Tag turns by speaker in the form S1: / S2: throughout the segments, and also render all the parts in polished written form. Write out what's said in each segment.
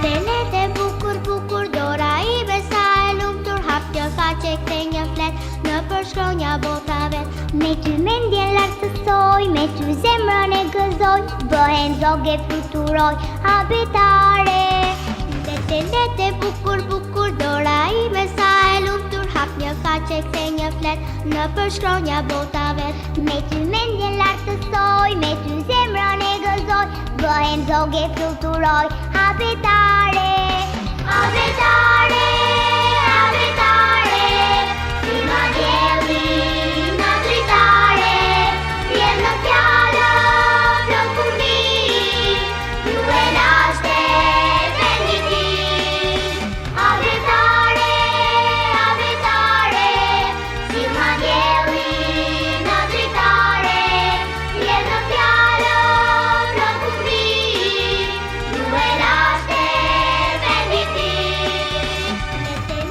S1: Lete bukur bukur dora ime sa e lumtur, hap një faqe kthe një flet në përshkronja bota vet. Me ty mendjen lartësoj, me ty zemrën e gëzoj, bëhen zoge fluturoj, habitare. Lete bukur bukur dora ime sa e lumtur, hap një faqe kthe një flet në përshkronja bota vet. Me ty mendjen lartësoj, me ty zemrën e gëzoj, bëhen zoge fluturoj, habitare. Habitare, habitare, si ma dielli në dritare, vjen në fjallë flok kurbi, ju e lashte venditi. Habitare, habitare, si ma dielli në dritare, vjen në fjallë flok kurbi, ju e lashte venditi.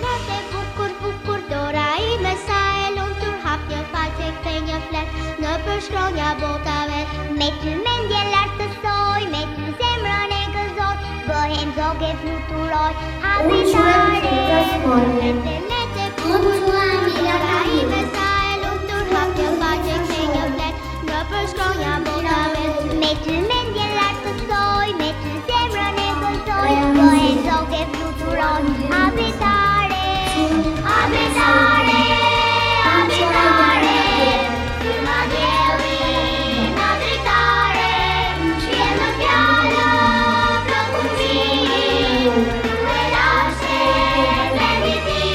S1: Lete bukur bukur dora ime sa e lumtur, hap një faqe kthe një flet në përshkronja bota vet. Me ty mendjen lartësoj, me ty zemrën e gëzoj, bëhen zoge fluturoj, habitare. Lete bukur bukur dora ime sa e lumtur, hap një faqe kthe një flet në përshkronja bota vet. Me ty mendjen lartësoj, me ty zemrën e gëzoj, bëhen zoge fluturoj, habitare. Habitare, habitare, si ma dielli në dritare, vjen në fjallë flok kurbi, ju e lashte venditi.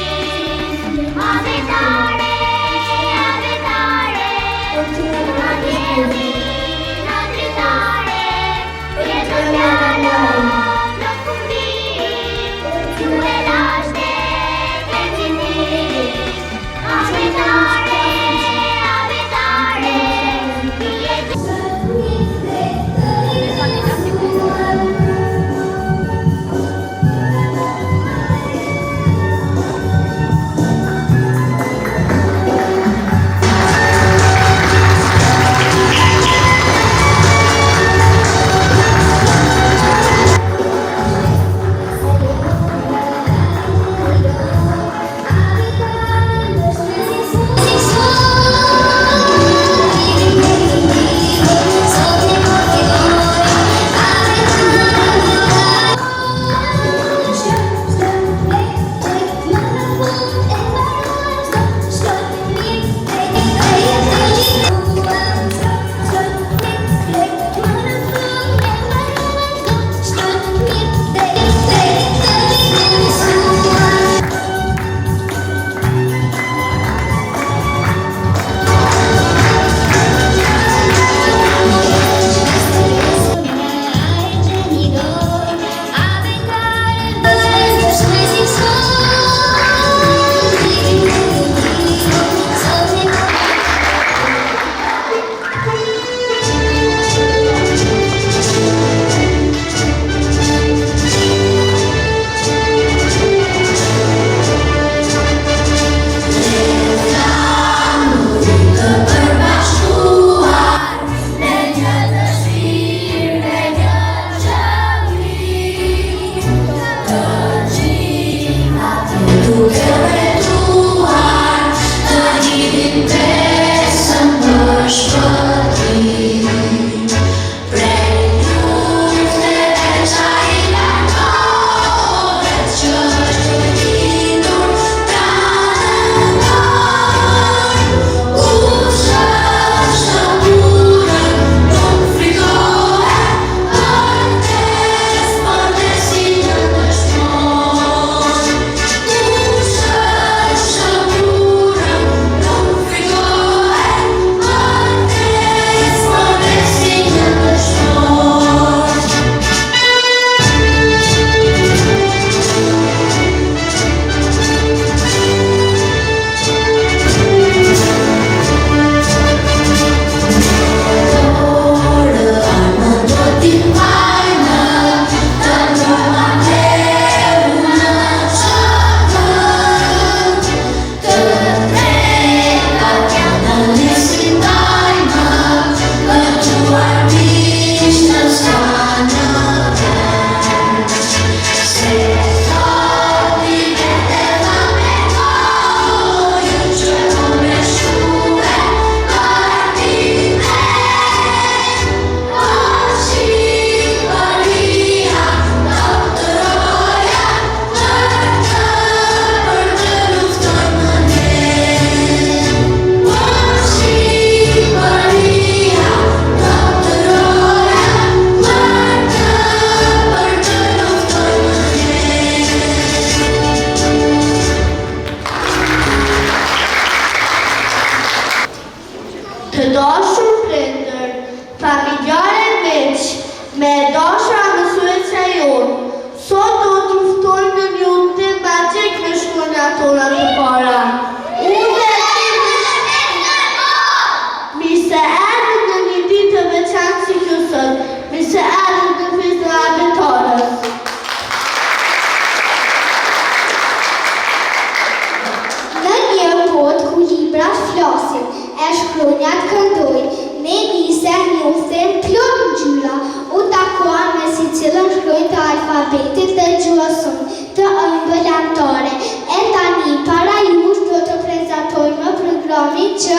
S1: alfabetit dhe gjuhësor të ëmbëllamtore. E tani para jush do të prezantojmë programin që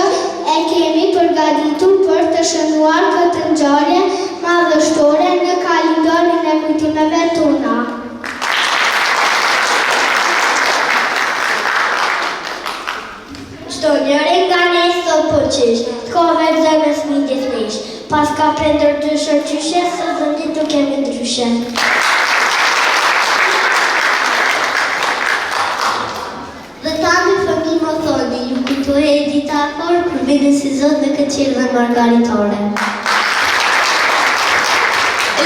S1: e kemi përgatitur për të shënuar këtë ngjarje madhështore në kalendarin e kujtimeve tona. Çdo njëri nga ne sot po qesh, të kohëve të zemrës një gjithnesh. Pas ka prender dyshër qyshe, së zëndit të kemi ndryshe. Dhe tani fëmi më thoni, ju kujtoj e dita akor, kur vini si zot në këtë qirë dhe margaritore.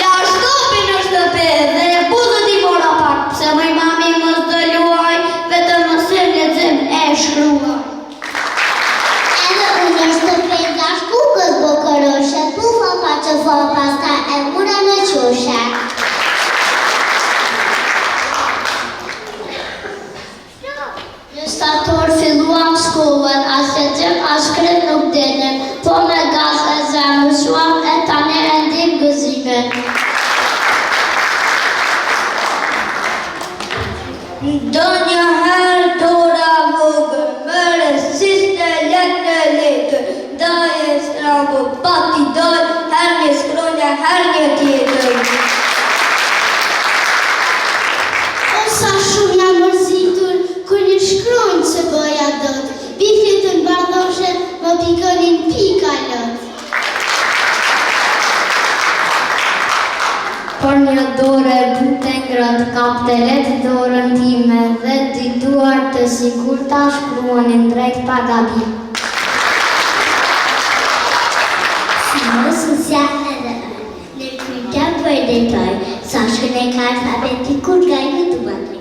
S1: La shtopi në shtëpe dhe e buzët I mora pak, pse mëj mami më së luaj, vetëm më së lexim e shkruaj. Kukës bokëroshe, pufa pa që fa pasta e mura në qoshe. Në shtator filluam shkollën, as lexim as shkrim nuk dinim, po me gaz e zemër shuam e tani e ndim gëzimin. Do një herë dora vogër, mëre siste letë në letër, daje strabo pati doj, her një skronja, her një tjetër. O sa shumë jam mërzitur, kur një shkronjë që bëja dot, bifit të bardoshet më pikonin pika lot. Por një dore bute ngrët, kam të letë dorën time dhe dy duar të sigur ta shkruanin drejt pa gabim. Mësësja edhe në kujta për detoj, sa shkën e ka alfabeti kur gajnë të batri.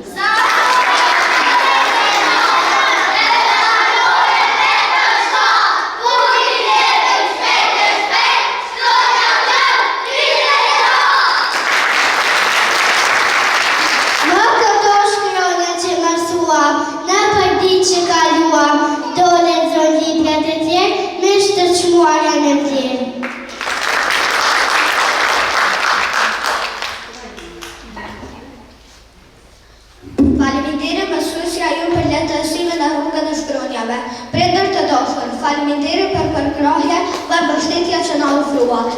S1: Më këto shkronje që mësuam, në përdi që kaluam, do lexon librat e tjerë, me shtë qmuarja në tjerë. Faleminderit mësuesja ju për lehtësimin e rrugën e shkronjave. Prindër të dashur, faleminderit për përkrahje dhe mbështetja që na ofruat.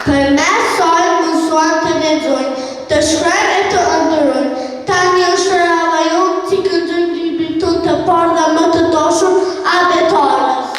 S1: Përmes saj mësuan të lexojnë, të shkruajnë e të ëndërrojnë. Tani është rava jonë që këndojnë librin tonë të parë dhe më të dashur abetarës.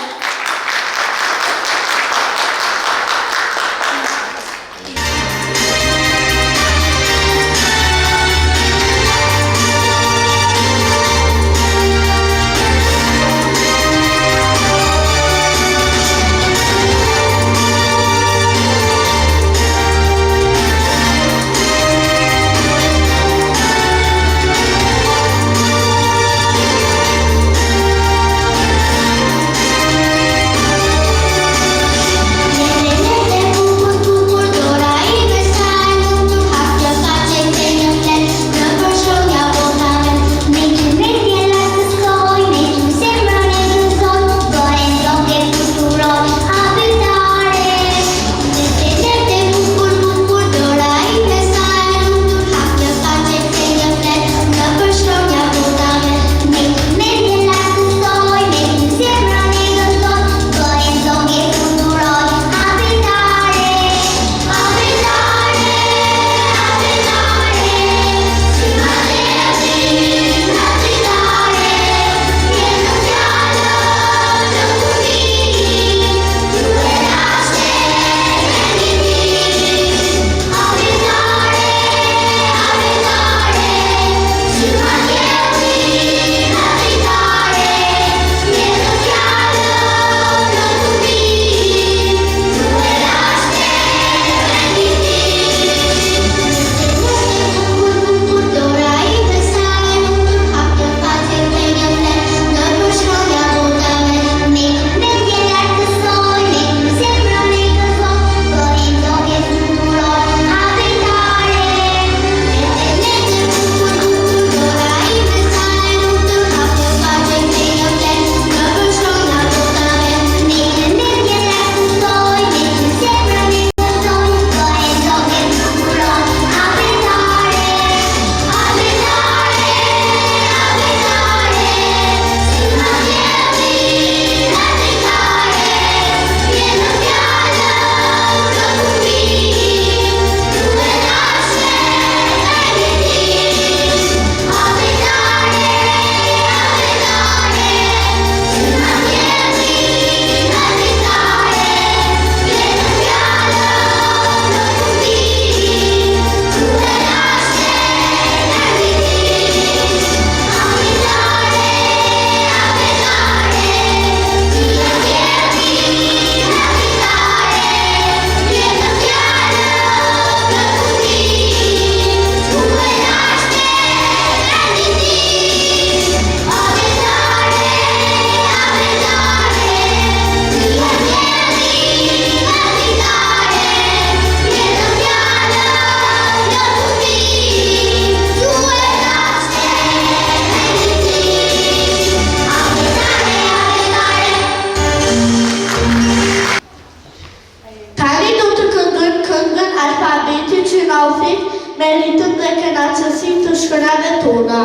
S2: na ofrit meritën dhe kënaqësinë të shkronjave tona.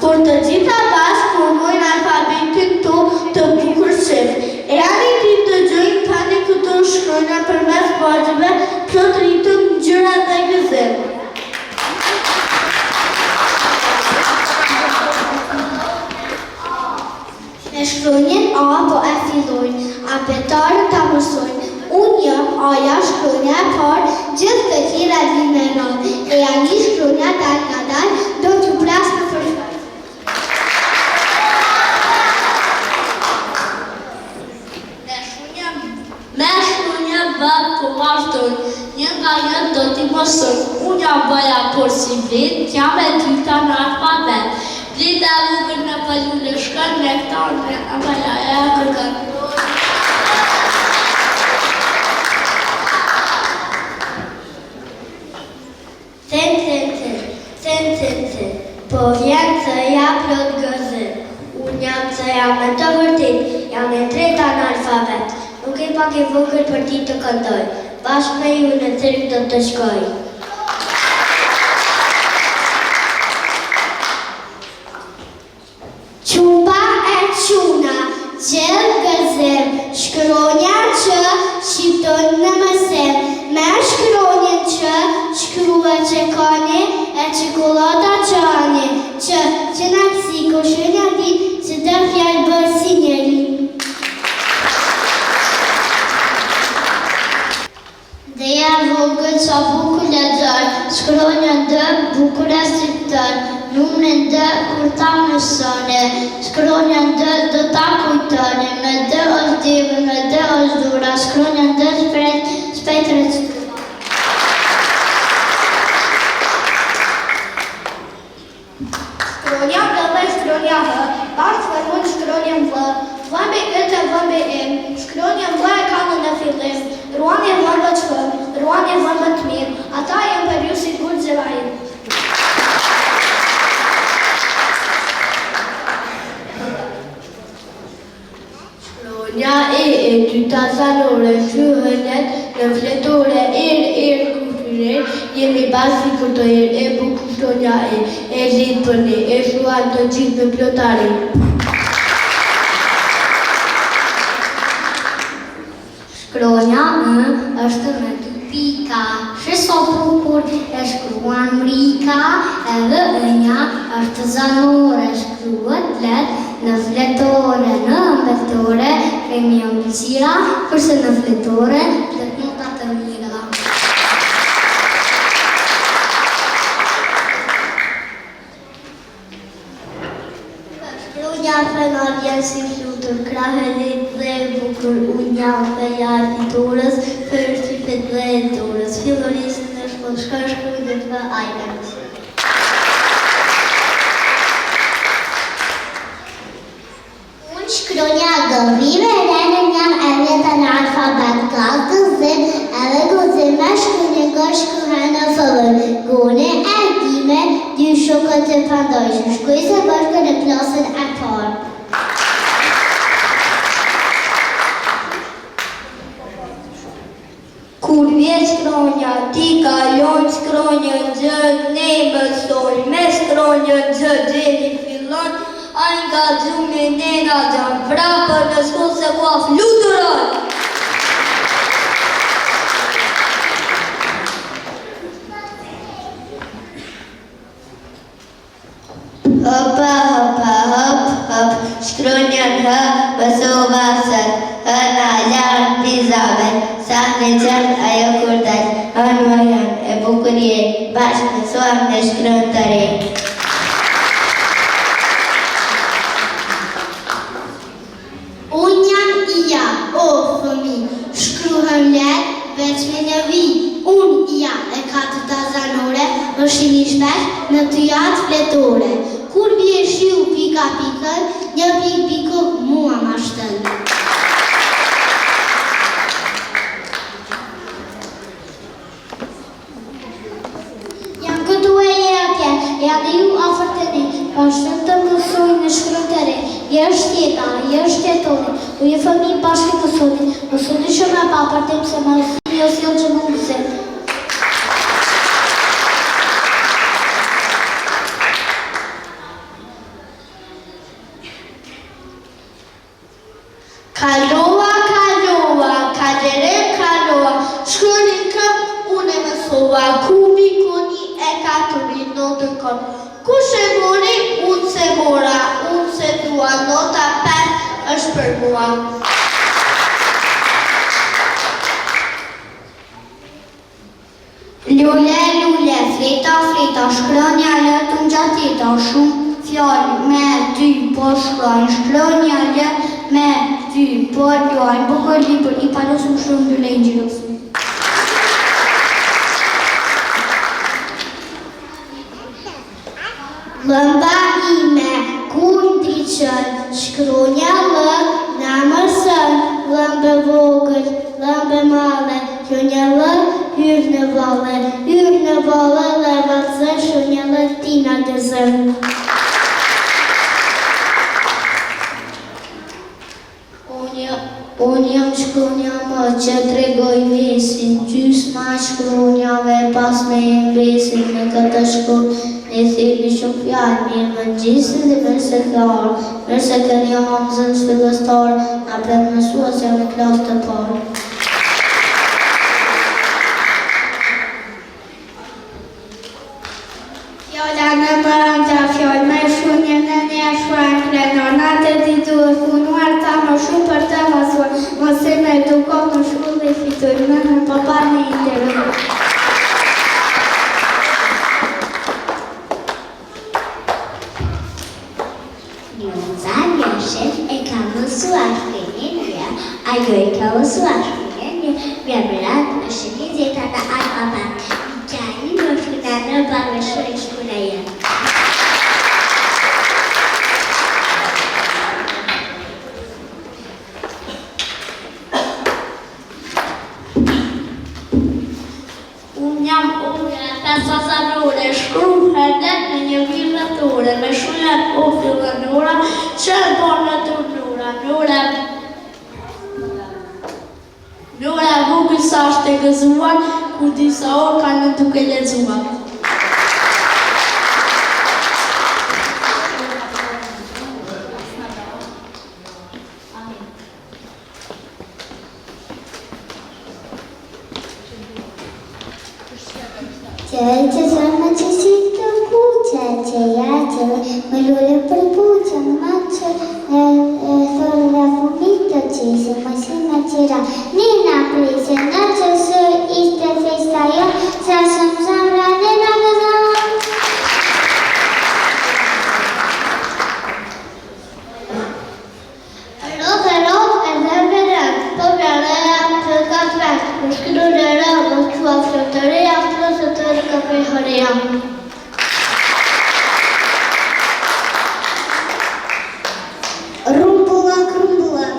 S2: Por të gjitha bashkë formojnë alfabetin të bukur shif. E ani ti të gjojnë tani këto shkronja përmes vargjeve plot ritëm, ngjyra dhe gëzim. Me shkronjën A po e fillojnë, apetarët ta mësojnë. Unë jam Aja, shkronja e parë, gjithë të tjera vinë me radhë. E ani shkronja dal nga dal, do t'ju plas në përshkaj. Me shkronja B po vazhdojnë, një nga një do t'i mësojnë. Unë jam Baja, por si vlit, jam e dyta në alfabet. Vlit e vogël në pëllullë shkën, rektar në Baja e kërkën. Sen, po vjen që ja plot gëzim. Unë jam që jam me të vërtit, jam e treta në alfabet. Nuk e pak e vogël për ti të këndoj, bashkë me ju në cirk do të shkoj. Qupa e quna, gjithë gëzim, shkronja që shqipton në mësim, me shkronjën që shkrua që kani e qokolata që ani, që në kësi koshënja dit që të fjallë bërë si njeri. Dhe jam vogël sa bukur lexon, shkronjën dë bukur e shqiptar, numrin dë kur ta mësoni, shkronjën dë do ta kujtoni, me dë është divë, me dë është dhura, shkronjën dë shpejt recituar.
S3: Shkronja dhe shkronja hë, bashkë vërmën shkronjën vë, vëmbe këtë vëmbe im, shkronjën vë e kanë në fillim, ruani vëmbe të fëm, ruani vëmbe të mirë, ata jenë për ju si kur zëvajin. Shkronja e ty ta zanore, shuhënet, në fletore, kushtyre, jemi basi këto e buku shkronja e litë për ne, e shuan të gjithë me plotari.
S2: Shkronja është me dy pika, shëso bukur e shkruan mrika, edhe ënja është zanore, shkruat let në fletore, në ëmbëltore, kemi ëmbëlsira, kurse në fletore, let nota të mira. Shkronja fena vjen si flutur, krahelit dhe bukur unja dhe jarfiturës, për shqipet dhe edurës, fillorisën në shkollë, shkruj dhe të ajkët. Unë shkronja gëvive, renën jam e veta në alfabet, ka gëzim, edhe gëzim me shkronjë shkruhe në fëllën, gune e dime, dy shokët e pandojshë, shkuj se bërkë në klasën e parë.
S3: Kur vjen shkronja, ti kalon shkronjën gjë, ne mësoj, me shkronjën gjë gjeni fillon, a nga gjumë ne nga gjam, vrapër në shkollë se kua fluturon.
S2: Hopa, hopa, hop, hop, shkronjën hë, bësova sët, hë na janë pizave, sa në qënë ajo kur dajtë, hë në janë e bukur jenë, bashkë mësuam në shkron të re. Unë jam ija, o fëmi, shkruhem let, veç me një vi, unë ija e katëta zanore, më shini shpesh në të jatë fletore. Kur bje shiu pika pikën, një pikë mua ma shtën. Jam këtu e atje, janë ju afër të ne, po shtën të mësoj në shkron të re, jeshtë jeta, jeshtë jetoni, u je fëmi bashkë mësoni, mësoni shumë e papër të mëse më nësini ose jo që më mëse. Kalova, kalere, shkronin këm, unë e mësova, kubi, koni, e katëri, notën kon. Kush e mori, unë se mora, unë se dua, nota 5 është për mua. Lule, fleta, shkronja lë të njatita, shumë fjallë me ty po shkrojnë, shkronja lë me ty po lojnë, bukur libër i palosëm shumë dy lejnë gjirosën. Lëmba ime, kur ndiqën, shkronja lë, në mësën, lëmbe vogël, lëmbe male, shkronja lë, hyrë në valle, le valzë, shkronja lë, tina gëzën. Unë jam shkronja më që tregoj vesin, gjysma shkronjave pas me embesin, në këtë shkollë ne thirrni shumë fjalë, mirë mëngjesin dhe mirësefjar, mirëse keni Hamzën fillestar, na pret mësuesja në klasë të parë. Fjalla në bërënda fjallë, me shunje në një shkuan krenor, na të ditur, punuar ta më shumë për të mësuar, mëse me edukot në shkullë dhe fitë. Tërmën papa në internet.
S1: E ka mësuar shkrenjen një, ajo e ka mësuar shkrenjen një, mja mërat në shkrenjë zeta në alfabet. Gjani më shkëna në bërë shkrenjë shkuna jenë.
S3: Unë jam pesa zanore, shkruhet në një villatore, me shullat o fillanora, që e borë në turnura, Njura vogël sa është e gëzuar, ku disa orë kanë duke lexuar.
S1: Që zërmë që si të kuqe, që ja që më lullë për buqe, më që thorë la fumito që se më si në qira. Nina prisë në që së ishte festa jo, sa shumë zamra në në gëzon. Rok e zërë, po bjërëja të ka fërë, më shkru në rë, më qua flotëreja, flosë të rë ka përhëreja.
S2: Rumbulla,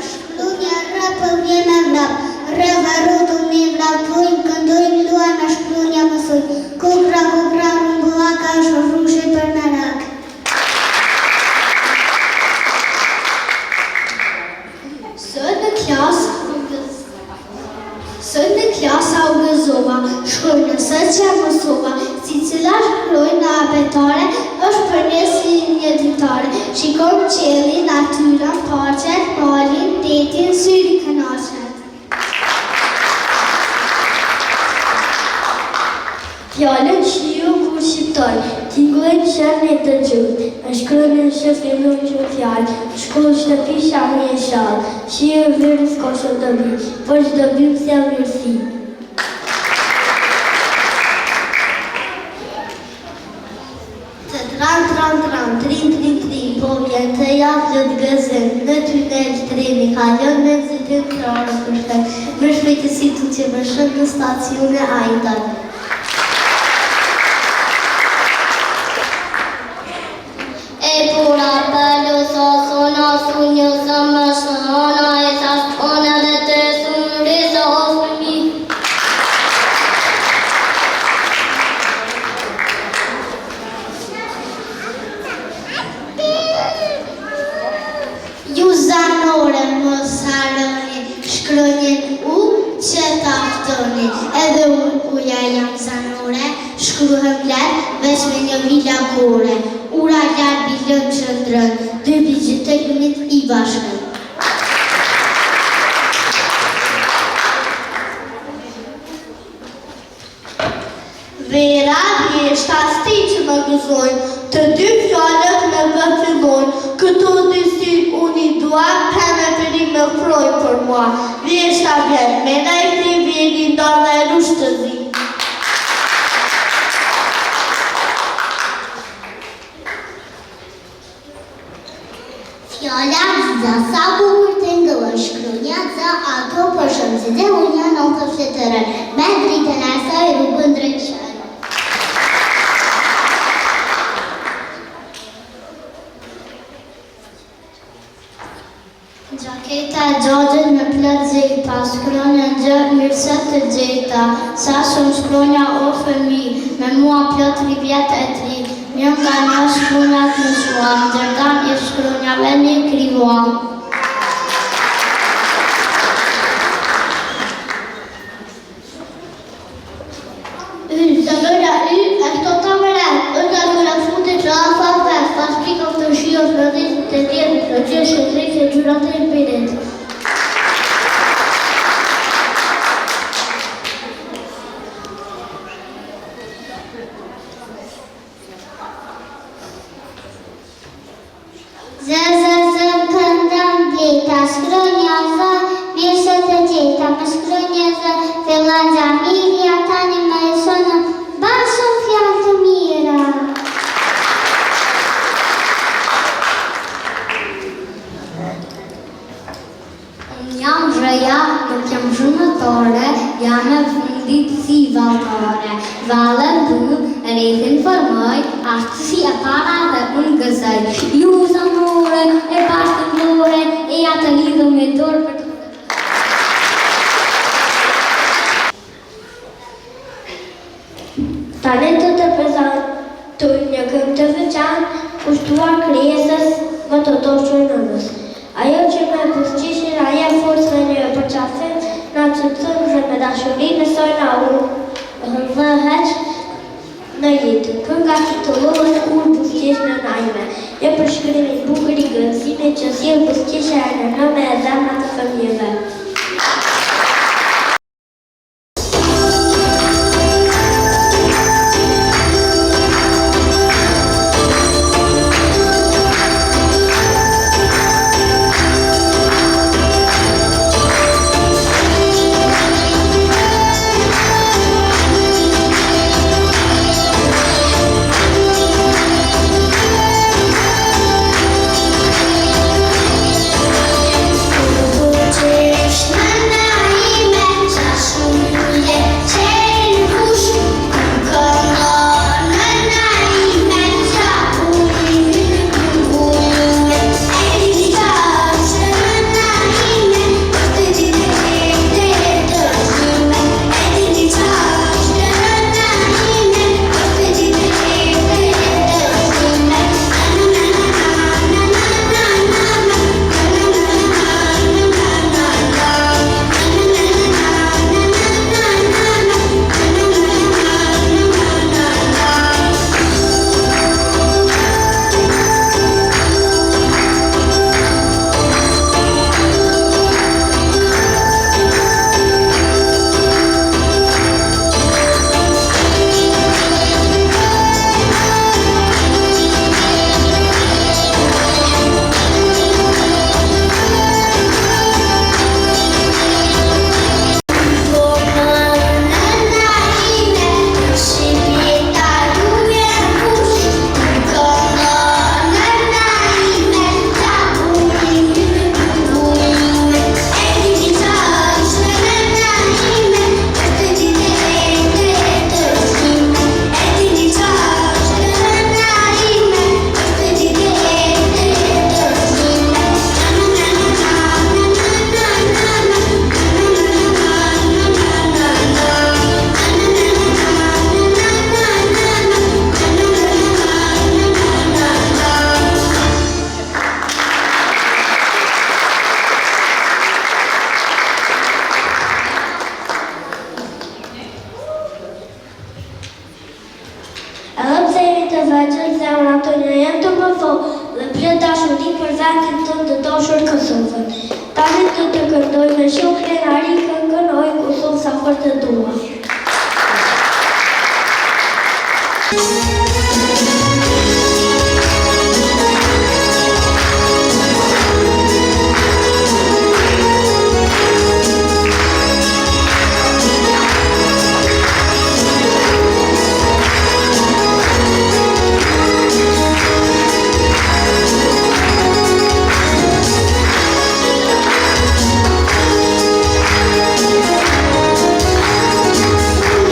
S2: shkru një rë për vjeme vrap, rë varudu një vrap, pojnë këndojnë lua në shkru një mësuj, kukra, rumbulla ka shofrushe për në rak. Sot në klasa u gëzova, shkruaj nëse që mësova, si cila shkruaj në abetare, është për një si një ditare. Shikon qeli, natyrën, parqet, malin, detin, syri kënaqet.
S3: Fjallën shiu kur shqiptoj, tingojnë qërën e të gjutë, e shkrynin që fillu që fjallë, shkull shtëpi shamë e shalë, shiu vërës ko që të bi, për që të bi pëse vërësi.
S2: Të trin, po vjen të javë lëtë gëzën, në tunel treni, kalon me zëtën krarë për shtek, më shpejtësi të që më shënë në stacione ajtar.
S1: E pura pëllu sa sona, sunjo sa më shona, e sa shona dhe të sunë rizo o fëmi.
S2: Ju zanore më saroni, shkronjen u që taftoni, edhe uja jam zanore, shkruhem lërë veç me një vila kore, ura lërë bilën qëndrën, dy bigjit të lumit i bashkën.
S3: Vera vjeshta sti që më gëzojnë, të dy fjallët me vëfillojnë, këto dy si unë i dua, peme për i me froj për mua. Vjeshta vjen, me na i ti vjeni ndonë dhe rushtë të zi.
S1: Fjalla za sa bukur të ngëllë, shkronja za ato për shëmësi dhe unja në të fletërën, me dritën e saj rrugën drejtëshën. Gjaketa e gjogjën me plët zeta, shkronja gjë mirësët të gjeta, sa shumë shkronja o fëmi, me mua plët 3 vjetë e 3, një nga një shkronjat në shuam, dërdan i shkronjave një krivuam.
S2: Zamëra y, e këto të mëret, është nga në fundit që alfabet, pas pikëm të shios në ditë të tjerë, në qështë të rikë e gjyrat e impirit.
S1: Zë, këndëm bleta, shkronja zë, mirësët e gjeta, me shkronja zë, nga xhamia tani më sonë bashkë fjalë të mira.
S2: Jam Zhreja, nuk jam shumëtore, jam e fundit si valtore. Valën du, rrethin formoj, aftësi e para dhe unë gëzoj. Ju zamore, e bashkë të mlore, e atë lidhë me dorë për të...
S3: Talentet të prezantoj një këngë të veçantë, kushtuar krijesës më të dashur nënës. Ajo që me buzëqishin, aja forcë në një përqafim, na qëtëm dhe me dashuri nësoj na dhëheq në jetë. Kënga që të lëllët kur buzëqish në najme. E përshkrimit bukur i gënësime që si buzëqishe e në nëme e zemra të fëmijëve. Dhe plot dashuri për vendin tënd të dashur Kosovën. Tani do të këndoj me Shokren Ari këngën Oj Kosovë sa fort të dua.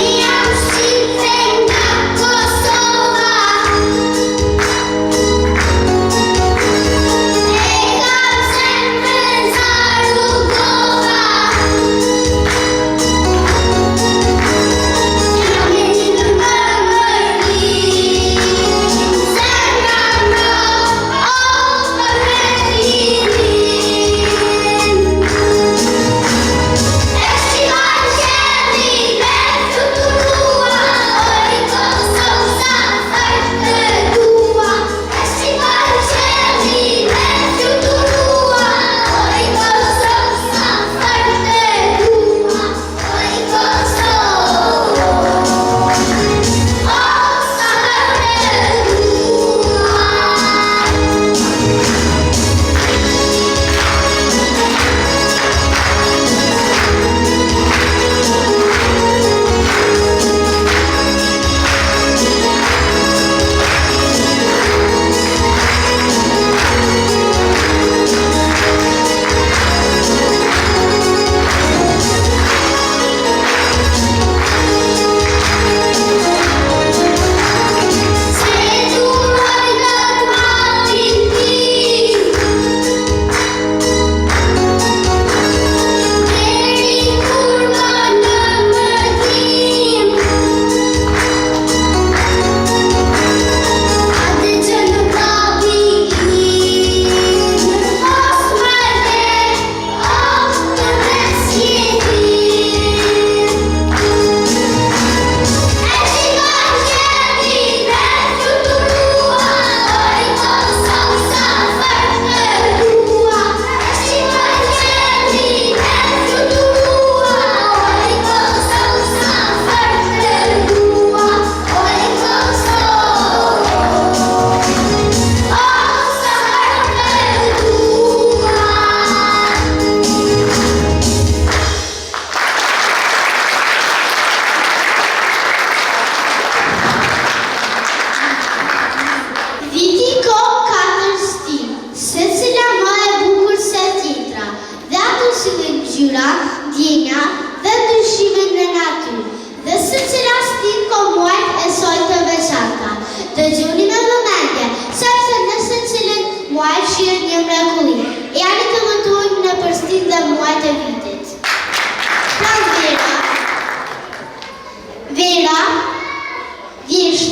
S2: Jam si nga Kosovë.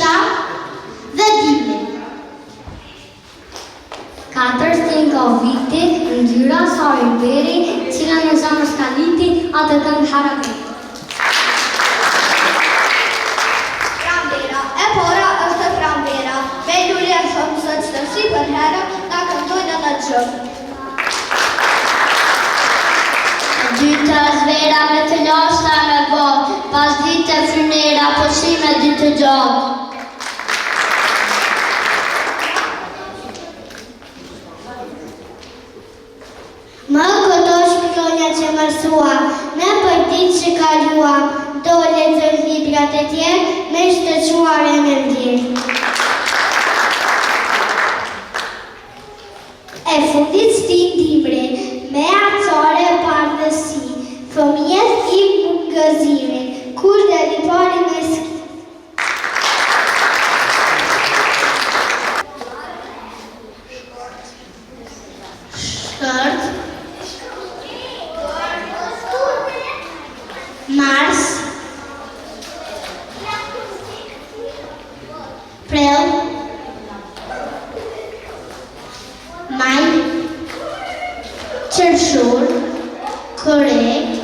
S2: Kisha dhe Dimri. 4 stinga viti, ndyra Sari Beri, cila në zemër s'ka liti, atë këngë Haraberi.
S3: Pranvera, e para është pranvera. Me lulje shumë së që të si për herë, na këntojnë në gjëmë.
S2: Dyta zvera me të lashta me botë, pas dite frynera, pushime dytë gjatë. Më këto shpionja që mërsua, në përdit që kaluam, do lexoj librat e tjerë, me shtëquare me ndjerë. E fundit stin Dimri, me acore pardësi, fëmijët i gëzimi, kur dhe li pari me ski. Shkërt, Mars, Prill, Maj, Qershor, Korrekt,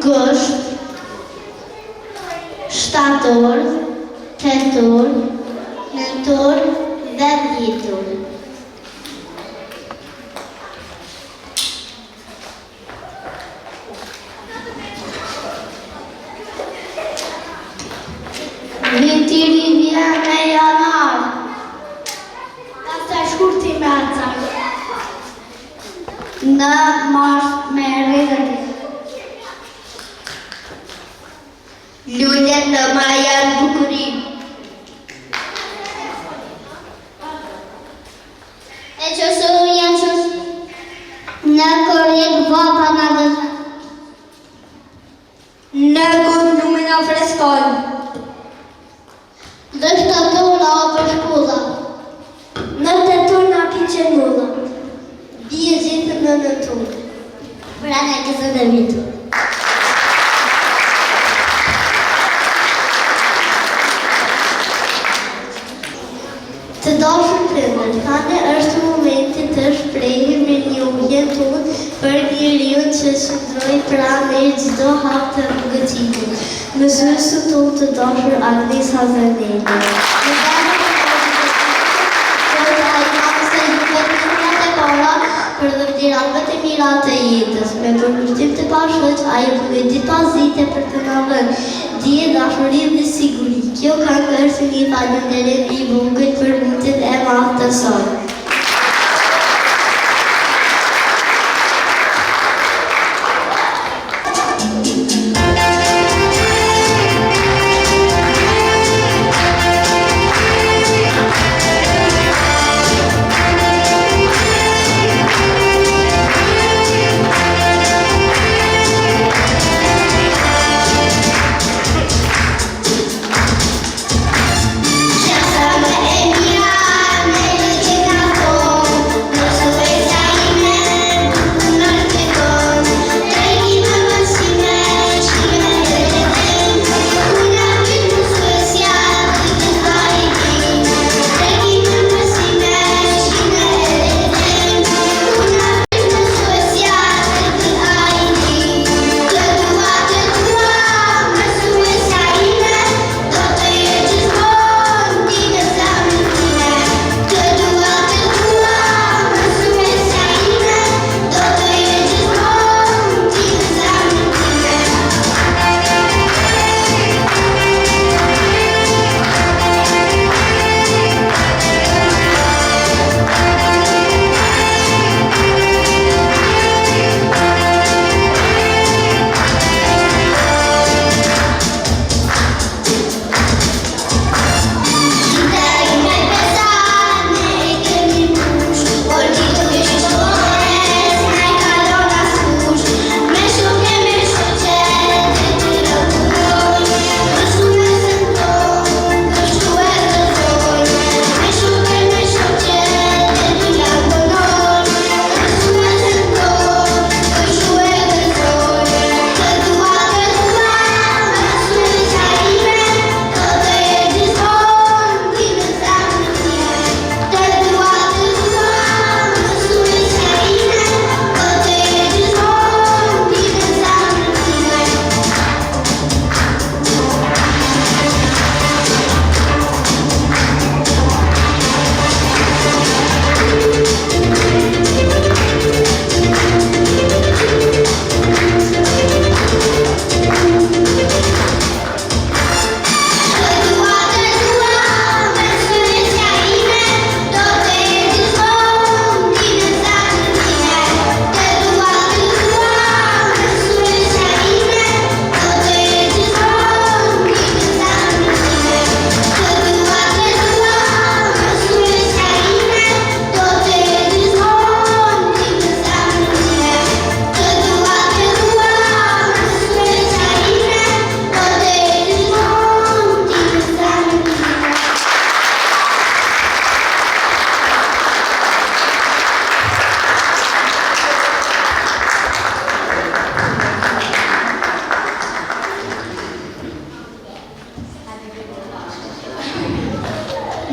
S2: Gusht, Shtator, Tetor, Nëntor dhe Dhjetor. Vintiri vjen me janar,
S3: Asa shkurti me acar.
S2: në mars me rrëdhë. Lullet në majan bukurim. E qësë janë qësë në korrekt vapa në gëzë.
S3: Në gëmë lume në freskojnë.
S2: Dhe shtatora o për shkulla.
S3: Në të tonë në kiqenulla. Bie gjithë në tonë.
S2: Pra në kësë dhe vitu. Të dashur prindër, tani është momenti të shprehim mirënjohjen tonë për njeriun që shndroi pranë çdo hap të rrugëtimit. Mësuesu tonë të dashur Agnes Hazaneli. Për dhëvdiratëve të mira të jetës, me përkushtim të bashkët, ajo përgëtit pasite për të na vënë dije, dashuri dhe siguri. Kjo këngë është një falënderim i vogël për mundin e madh të saj.
S1: Shasame e mira, me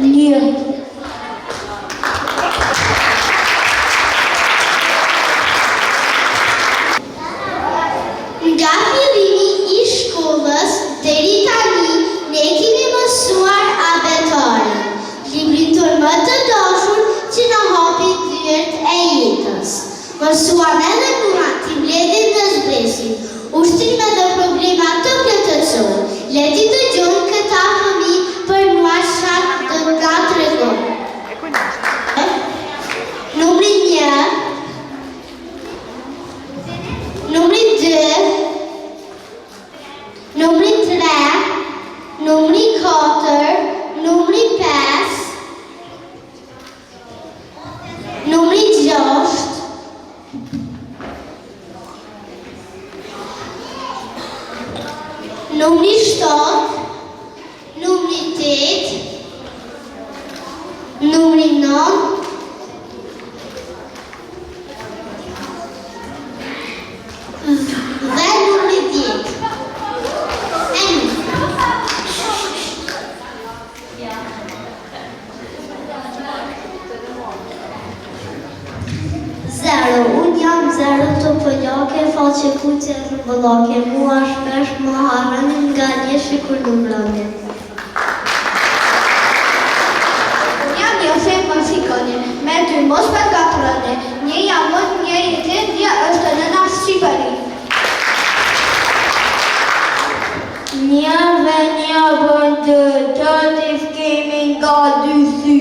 S2: Një. Nga fillimi I shkollës deri tani ne kemi mësuar abetorin, librin tonë më të dashur që na hapi dyert e jetës. Mësuam edhe kuran t'i mbledhim dhe zbresim, ushtrime dhe problema të plotësojmë. Le t'i dëgjojmë këta fëmijë për mua çfarë do t'na tregojnë. Numri 1, numri 2, numri 3, numri 4, numri 5, numri 6, numri 7, numri 8, numri 9, dhe numri 10. Zero, unë jam Zero Topoljake, faqe kuqe rëmbëllake, mua shpesh më harrënin nga njeshi kur numroni. Unë jam Jofe Mëfikoni, me dy mos me gatroni, një jam mot, një jetin, një është nëna Shqipëri. Një dhe një bën dy, të tif kemi nga dy sy,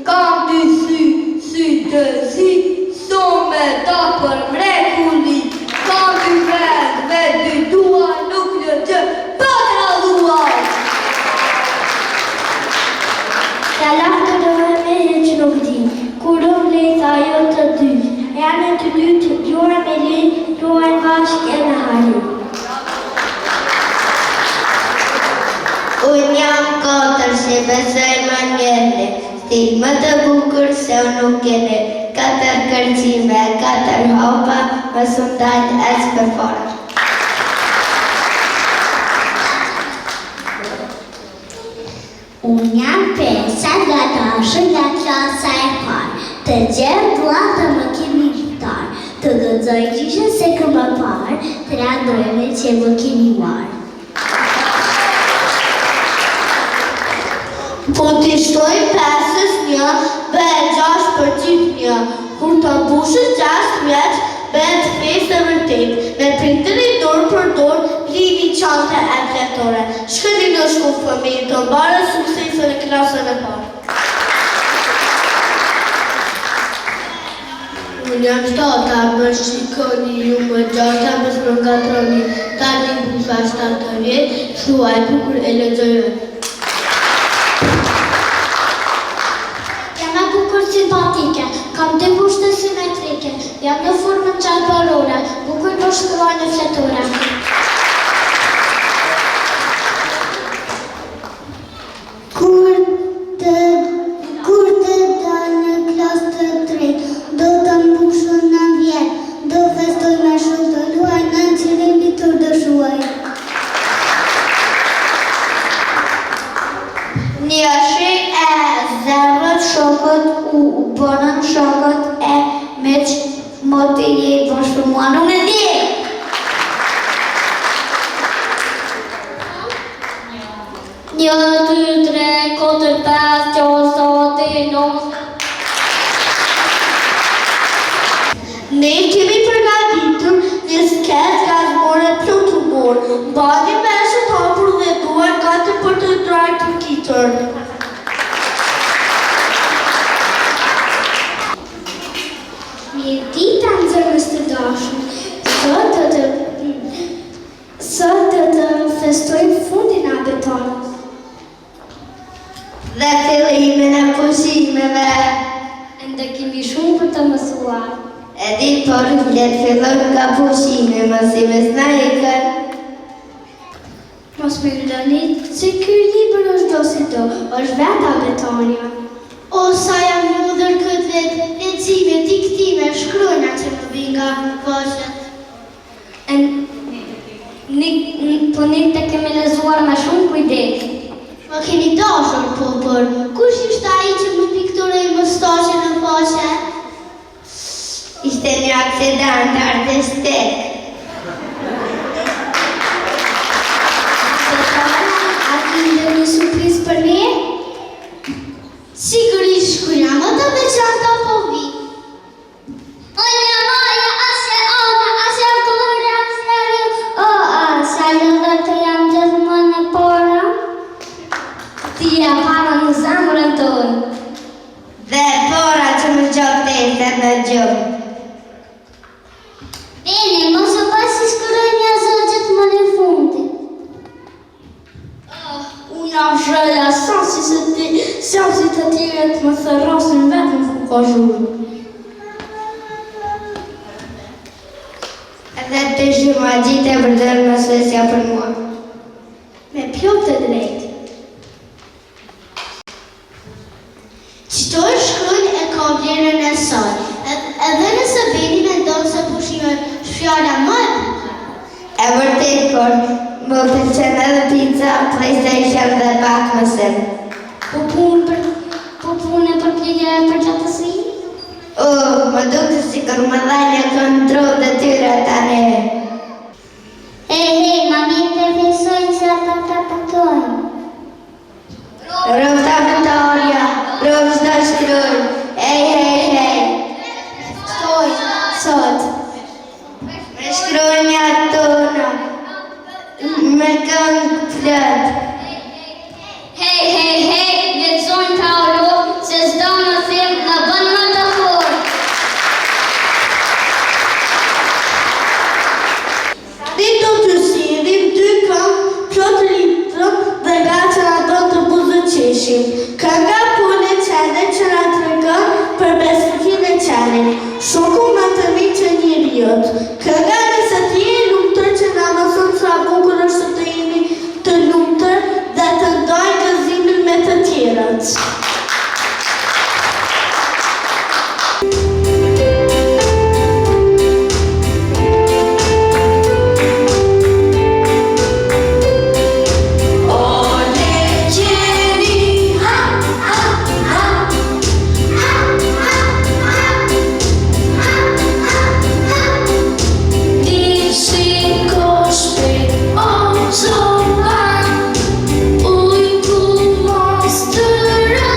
S2: kam dy sy, sy të sy, son me ta për mrekulli, kam dy vend me dy dua, nuk një që patra duar. Kalam të dojme që nuk di, kur do vlejta jo të dy, janë të dy të gjore me li, dojnë bashk e në hari. Unë jam 4 që besoj më njëri, stil më të bukur se unë nuk keni, 4 kërcime, 4 hopa, më sundajt as për fort. Unë jam 5 nga dashën nga klasa e parë, të gjerë duata më kemi gjyptar, të gëzoj gjyshe se këmë parë, të randojme që më kemi marë. Po t'i shtoj 5-ës një, bëhet 6 për qip një. Kur të mbushës 6 vjeç, bëhet 5 e vërtet. Me pritën I dorë për dorë, blini qante e fletore. Shkëni në shku fëmijë të barë suksesën e klasën e parë.
S3: Unë jam 7, më shikoni ju më 6, më së më ngatroni, tani bufa 7 vjet, shuaj bukur e lexojë.
S2: Simpatike, kam 2 bushte simetrike, jam në formën qarparore, bukur për shkruajnë fletore. Kur të dalë në klasë të 3, do të mbushën 9 vjetë, do festoj me shumë të luaj, në qëllimi të dëshuaj. Një shi e zerët shokët u bënën shokët e me që moti jetë bashkë mua nuk e di. Një, 2, 3, 4, 5, 6, 7, 9. Ne kemi përgatitur një sket gazmore plotumor, bani me shë hapur dhe duar 4 për të drajtë të kitër. Mirë dita në zërmës të dashur, sot do të festojmë fundin a betonës. Dhe fillimin e pushimeve. Ende kemi shumë për të mësuar. Edi por vlet fillon nga pushime, mësime s'na ikën. Mos me lëni që ky libër është do si do, është veta betonja. O, sa jam lodhër këtë vetë, lecime, diktime, shkrojna që më vi nga faqet. Po një të kemi lezuar me shumë kujdes. dashur, por kush ishte ai që më pikturoi mustaqen në faqe?
S3: Ishte një aksident artistik.
S2: A ki ndonjë surprizë për ne? Sigurisht kur jam më të veçanta po vi.
S3: Dhe pora që më gjotë të ishte në gjumë.
S2: Bene, mos u pas si shkëroj një zëgjët më në fundi.
S3: Unë jam shreja sensit të tjere të më thërrosin vetëm ku ka zhurë. Edhe të shumë a gjitë e përdërë në Suecia për mua.
S2: Me plot të drejtë. Qëto shkruajnë e ka vlerën e saj, edhe nëse Beni mendon se pushime fjala më e bukur.
S3: E vërtet, por më pëlqen edhe pizza, PlayStation dhe pak mësim.
S2: Po punë për plagë e përgjithësi?
S3: Më duke sikur më dha një kontroll të tyre tani.
S2: Hej, mami të visojnë se ata të patojnë.
S3: Rëvta Victoria, rëvë shkruaj. Hej.
S2: Stoj, sot.
S3: Me shkruaj një tonë, me këngë flët.
S2: Hej, lexojnë Paolo, se s'do më them në bën më të fortë.
S3: Dito të sillim dy këngë, plot ritëm dhe gaçën ato të buzëqeshim. Kënga punë e qenit që na tregon për besëkin e qenit. Shoku më të mirë që njeriut. Kënga nëse ti je lumtur që na mëson sa bukur është të jemi të lumtur dhe të ndaj gëzimin me të tjerët.
S2: Ujku mos të rë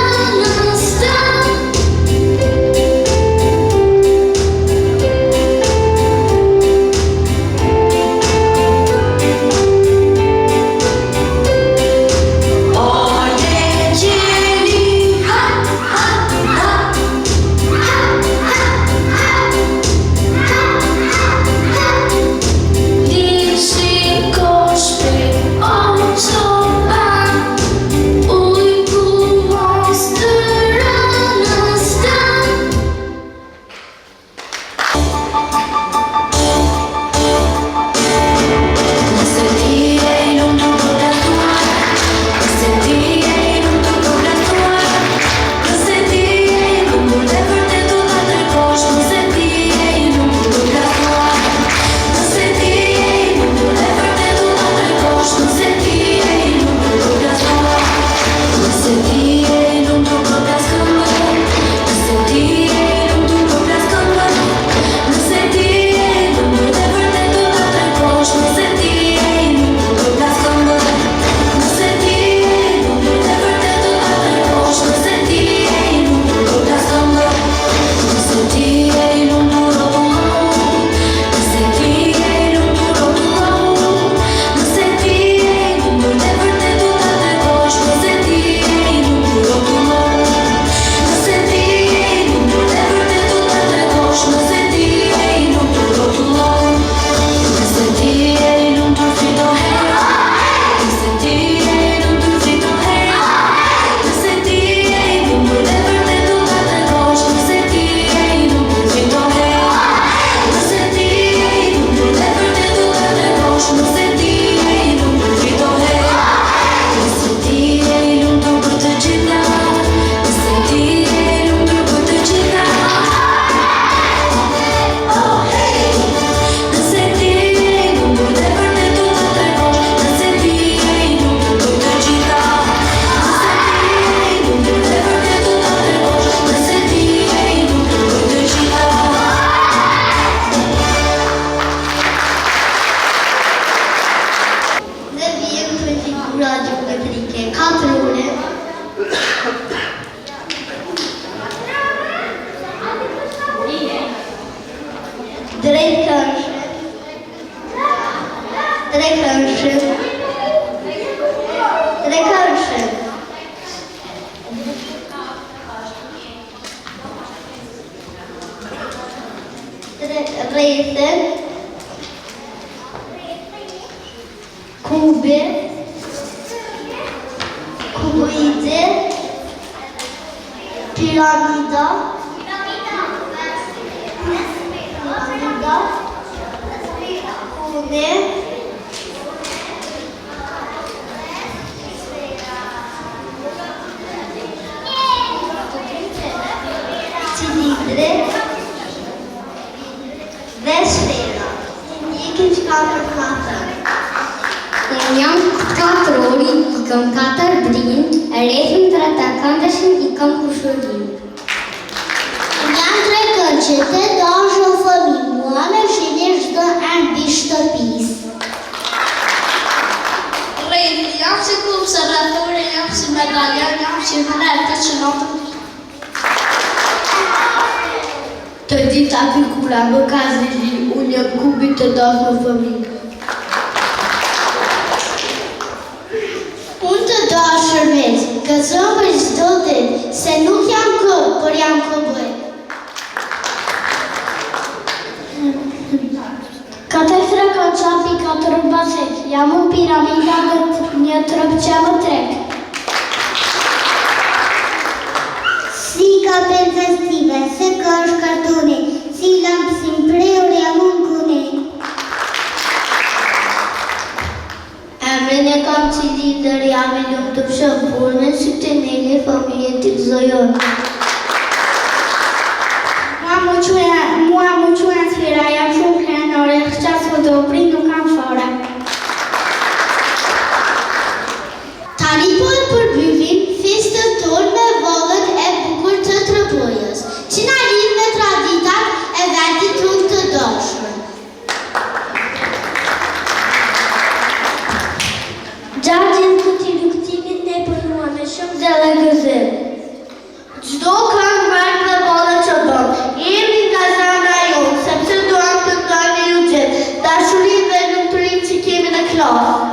S2: Kuboide, piramida, kone, cilindre dhe sfera. Njëkin që ka për 4.
S4: Unë jam 4 ori, I kam 4 drinë, e rrethën të atakanteshin I kam kushërin.
S2: Unë jam 3 kënqete, do është në fëmi, mua me shini shdo anë bi shtëpis.
S3: Rejnë, jam si observatore, jam si medaljan, jam si vërete që natën. Të dita pikula më ka zili, unë jam kubit të dashur në fëmijë.
S2: Unë të dashur veç, gëzëm për çdo ditë, se nuk jam këp, por jam këbëj. 4 kanë qapi 4 baset, jam unë piramida dhe një trëp që më trek. Si ka për festive, se ka është kartone, si lampë si mpreur jam unë kune. Emrin e kam cilindër, jam I lumë të pshëpur, me sy të nene familjen të gëzojon. Mua më quen sfera, jam shumë krenore, qas më do prit nuk kam fare. Tani po e përbyllim festën tonë me vallët e bukur të Trëbojës, që na lidh me traditat e vendit tonë të dashur. Gjargjën këti luktimit ne përnua me shumë dhe gëzim. Gjdo kanë mërë dhe vallë që bëm, jemi nga zemra jonë, sepse duam të ndajmë ju gjithë, dashurin dhe lumëturin që kemi në klasë.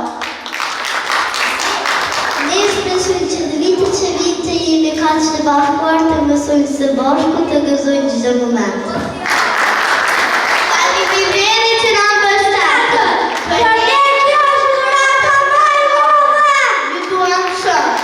S2: Ne shpresojmë që në vitit që vite jemi kaq të bashkuar të mësojmë së bashku të gëzojmë çdo moment. Faleminderit që na mbështetët. Përgjigje është dhurata më e madhe. Ju duam shumë.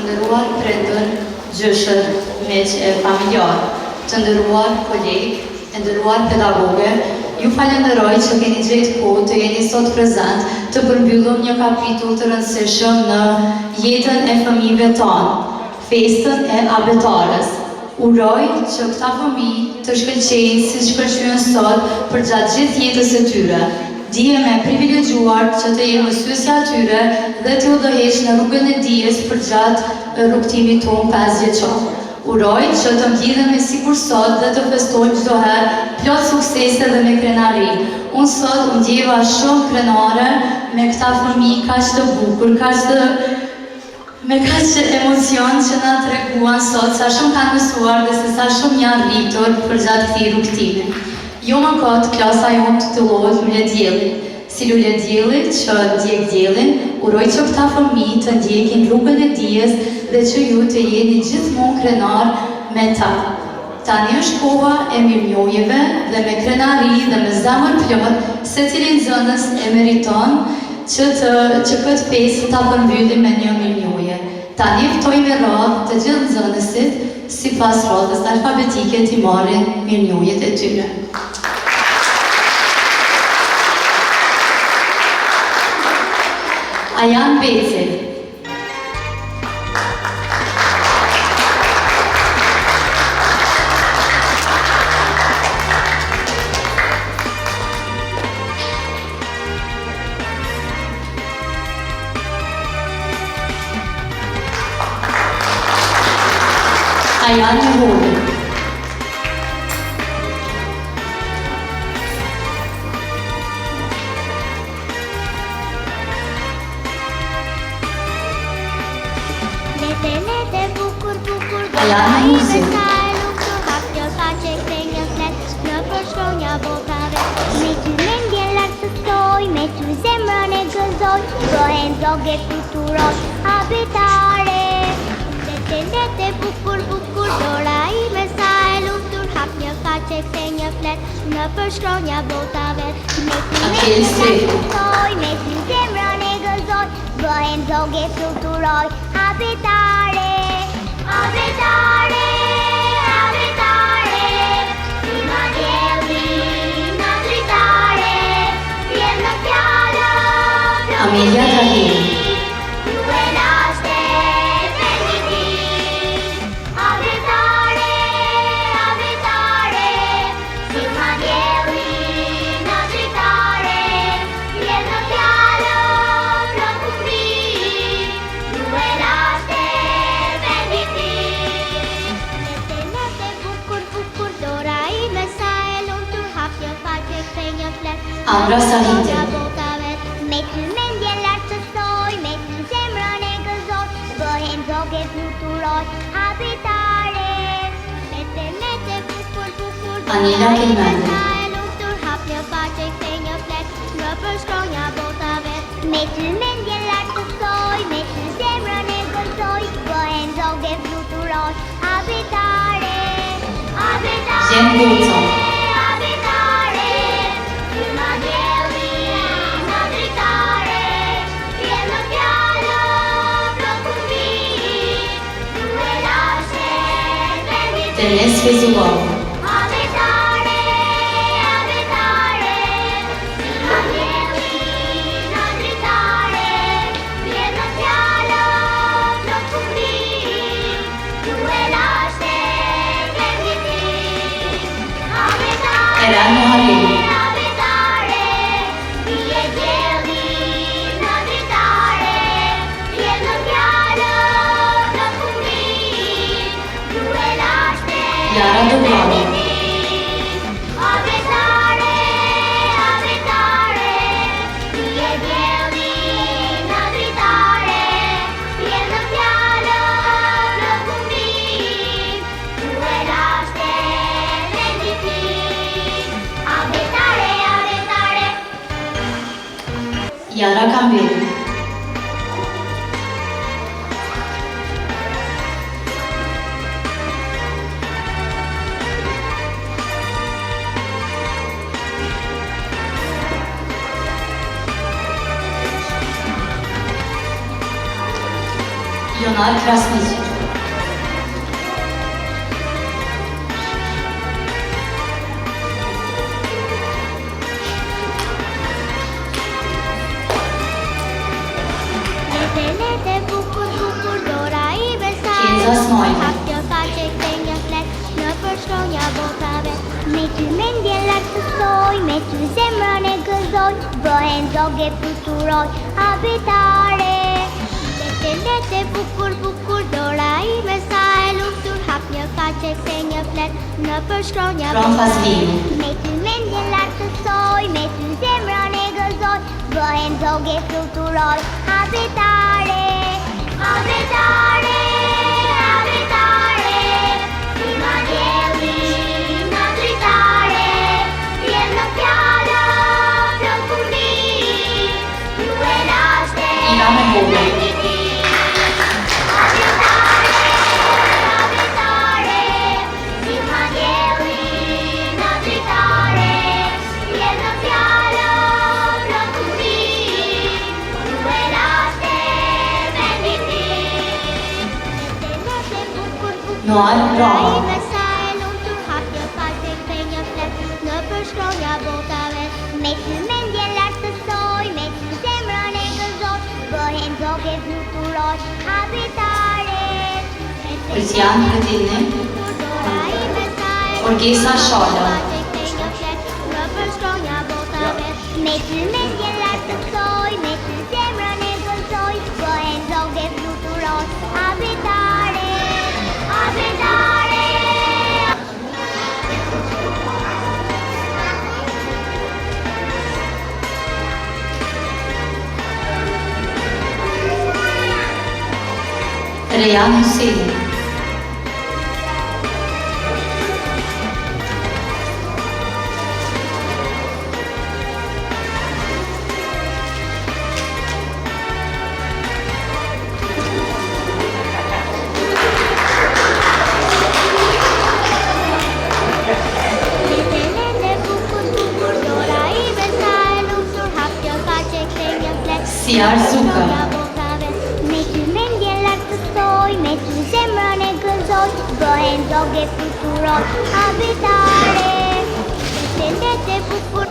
S5: nderuar prindër, gjyshër, miq e familjar, të nderuar kolegë, e nderuar pedagoge, ju falenderoj që keni gjetë kohë të jeni sot prezent të përmbyllur një kapitull të rëndësishëm në jetën e fëmijëve tonë, festën e abetares. Uroj që këta fëmijë të shkëlqejnë si shkëlqyën sot për gjatë gjithë jetës së tyre. Dihem e privilegjuar që të jem mësuesja atyre dhe të udhëheq në rrugën e dijes për gjatë rrugtimit tonë 5 vjeçor. Uroj që të mblidhemi sikur sot dhe të festojmë çdo herë plot suksese dhe me krenari. Unë sot u ndjeva shumë krenare me këta fëmijë kaq të bukur, me kaq emocion që na treguan sot sa shumë kanë mësuar dhe se sa shumë janë rritur për gjatë këtij rrugtimi. Jo më kot klasa jonë të titullohet Lule Dielli. Si Lule Dielli që ndjek diellin, uroj që këta fëmijë të ndjekin rrugën e dijes dhe që ju të jeni gjithmonë krenar me ta. Tani është koha e mirënjohjeve dhe me krenari dhe me zemër plot, secili nxënës e meriton që këtë festë ta përmbyllim me një mirënjohje. Tani ftoj me radhë të gjithë nxënësit, sipas radhës alfabetike t'i marrin mirënjohjet e tyre. Ajan Beci. Ajan Johori.
S1: Lete bukur bukur
S5: Ajan Muzi.
S1: Në përshkronja botave me ty mendjen lartësoj, me ty zemrën e gëzoj, bëhen zoge fluturoj, abetare. Lete bukur bukur dora ime sa e lumtur, hap një kaqe kthe një flet, në përshkronja botave me ty mendjen lartësoj, me ty zemrën e gëzoj, bëhen zoge fluturoj, abetare. Abetare, abetare, si ma dielli në dritare, vjen në fjallë,
S5: Amelia Tahiri.
S1: ju e laste venditi. Abetare, abetare, si ma dielli në dritare, vjen në fjallë, ju e laste venditi. Lete bukur bukur dora ime sa e lumtur, hap një faqe kthe një flet,
S5: Amra Sahiti.
S1: me ty mendjen lartësoj, me ty zemrën e gëzoj, bëhen zoge fluturoj, abetare. Lete bukur bukur
S5: Anila Kilmendi.
S1: sa e lumtur, hap një faqe kthe një flet, në përshkronja botave me ty mendjen lartësoj, me ty zemrën e gëzoj, bëhen zoge fluturoj, abetare. Abetare,
S5: Gjen Buca.
S1: abetare, si ma dielli në dritare, vjen në fjallë, ju e laste venditi.
S5: Denis Vizual.
S1: Abetare, abetare, si ma dielli në dritare, vjen në fjallë, ju e laste venditi. Abetare,
S5: Eren Muharrem.
S1: abetare, vje dielli në dritare, vjen në fjallë, ju e laste
S5: Lara Dubrava.
S1: Abetare, abetare, vje dielli në dritare, vjen në fjallë, ju e laste venditi. Abetare, abetare.
S5: Yara Kamberi. Leonar Krasniqi.
S1: Lete bukur bukur dora I besaj.
S5: Kenza Smajli.
S1: Hapja ka që këtë një flet në përshkronja botave. Me ty mendje lartësoj, me ty zemrën e gëzoj, bëhen zoge fluturoj, habitare. Lete bukur bukur dora I besaj lumtur, hapja ka që këtë një flet në përshkronja
S5: Ron Fazliu.
S1: Me ty mendje lartësoj, me ty zemrën e gëzoj, bëhen zoge fluturoj, habitare, habitare, habitare, si ma dielli në dritare, vjen në fjallë, flot kur vi, ju e laste,
S5: Ina me Boga.
S1: habitare, habitare, si ma dielli në dritare, vjen në fjallë, flot kur vi, ju e laste, venditi.
S5: Noar Rama.
S1: Në përshkronja botave, me ty mendje lartësoj, me ty zemrën e gëzoj, bëhen zoge fluturoj, habitare.
S5: Cristian Këtini. Orgesa Shala.
S1: Në përshkronja botave, me ty mendje lartësoj, me ty zemrën e gëzoj, bëhen zoge fluturoj, habitare, habitare.
S5: Rejan Husseini. Siar Zuka.
S1: Me ty mendje lartësoj, me ty zemrën e gëzoj, bëhen zoge fluturoj, habitare. Lete bukur.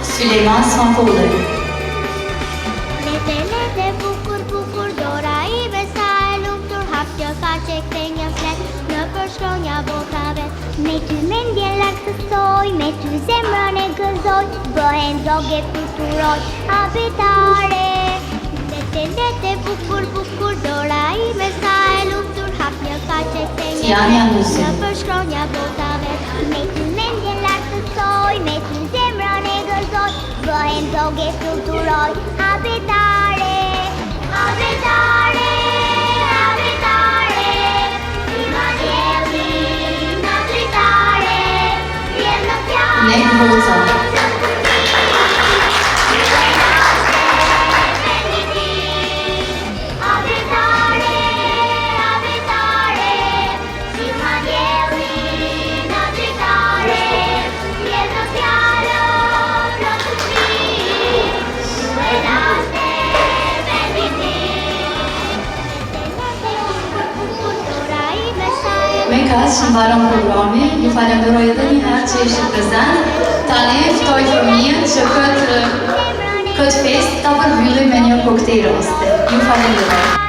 S5: Süleyman Sankoğlu.
S1: Lete bukur bukur dora I besaj lumtur, hapja ka që këtë një flet në përshkronja botave. Me ty mendje lartësoj, me ty zemrën e gëzoj, bëhen zoge fluturoj, habitare. Lete bukur bukur dora I besaj lumtur, hapja ka që këtë një
S5: Tiania
S1: flet
S5: Nusi.
S1: në përshkronja botave. Me ty mendje lartësoj, me ty zemrën e gëzoj, bëhen zoge fluturoj, habitare, habitare, habitare, si ma dielli në dritare, vjen në fjallë,
S5: Nek Boca.
S1: habitare, habitare, si ma dielli në dritare, vjen në fjallë, flot kur vi, ju e laste, venditi.
S5: Me kaq që mbaron programi, ju falenderoj edhe një herë që ishte prezent. Tani ftoj fëmijët që këtë fest ta përmbyllim me një koktejl raste. Ju falenderoj.